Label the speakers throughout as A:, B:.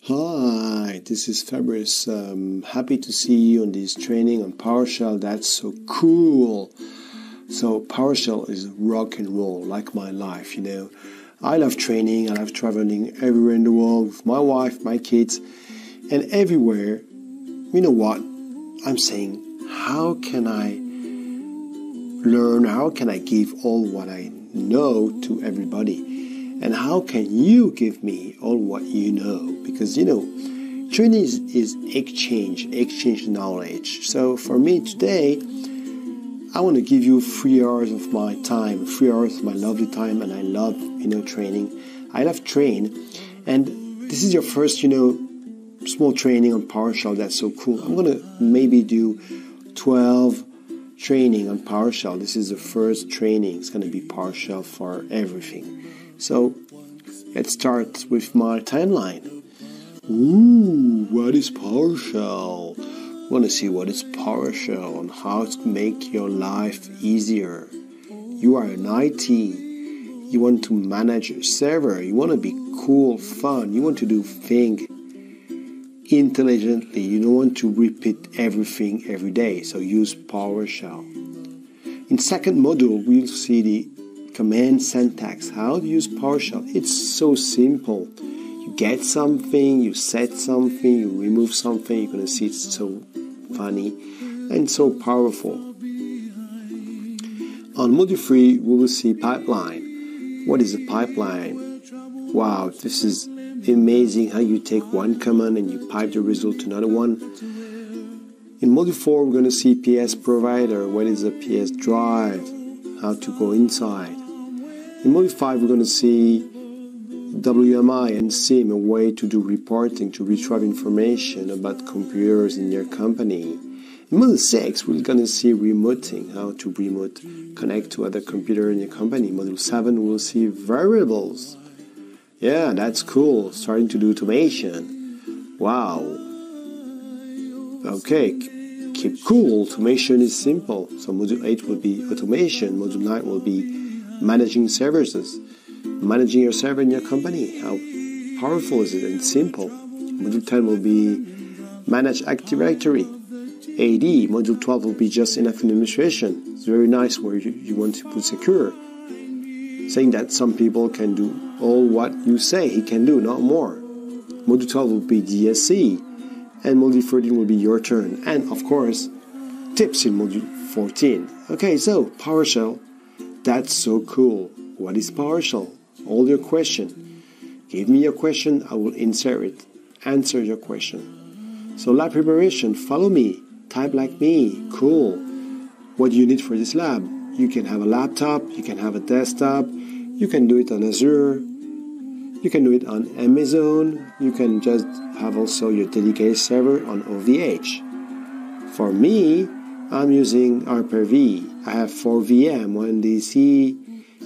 A: Hi, this is Fabrice. Happy to see you on this training on PowerShell. That's so cool. So PowerShell is rock and roll, like my life, you know. I love training. I love traveling everywhere in the world with my wife, my kids, and everywhere. You know what? I'm saying, how can I learn? How can I give all what I know to everybody? And how can you give me all what you know? Because, you know, training is exchange knowledge. So for me today, I want to give you 3 hours of my time, 3 hours of my lovely time. And I love, training. I love train. And this is your first, small training on PowerShell. That's so cool. I'm going to maybe do 12 training on PowerShell. This is the first training. It's going to be PowerShell for everything. So let's start with my timeline. Ooh, what is PowerShell? I want to see what is PowerShell and how to make your life easier. You are an IT. You want to manage a server. You want to be cool, fun. You want to do things intelligently. You don't want to repeat everything every day. So use PowerShell. In second module, we'll see the command syntax, how to use PowerShell. It's so simple. You get something, you set something, you remove something. You're going to see it's so funny and so powerful. On module 3, we will see pipeline. What is a pipeline? Wow, this is amazing how you take one command and you pipe the result to another one. In module 4, we're going to see PS provider. What is a PS drive? How to go inside. In module 5, we're going to see WMI and SIM, a way to do reporting, to retrieve information about computers in your company. In module 6, we're going to see remoting, how to remote connect to other computer in your company. Module 7, we'll see variables. Yeah, that's cool. Starting to do automation. Wow. Okay, keep cool. Automation is simple. So module 8 will be automation. Module 9 will be managing services. Managing your server in your company. How powerful is it and simple? Module 10 will be manage Active Directory. AD. Module 12 will be just enough administration. It's very nice where you want to put secure. Saying that some people can do all what you say he can do, not more. Module 12 will be DSC. And module 13 will be your turn. And of course, tips in module 14. Okay, so PowerShell, that's so cool. What is PowerShell? All your question. Give me your question, I will answer it. Answer your question. So lab preparation, follow me. Type like me. Cool. What do you need for this lab? You can have a laptop, you can have a desktop, you can do it on Azure, you can do it on Amazon. You can just have also your dedicated server on OVH. For me, I'm using Hyper-V. I have 4 VM, 1 DC,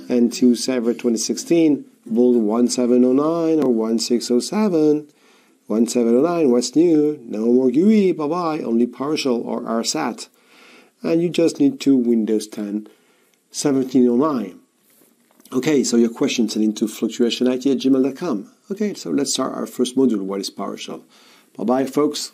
A: and 2 server 2016, build 1709 or 1607. 1709, what's new? No more GUI, bye-bye, only PowerShell or RSAT. And you just need to Windows 10 1709. Okay, so your question send into fluctuationit@gmail.com. Okay, so let's start our first module. What is PowerShell? Bye-bye, folks.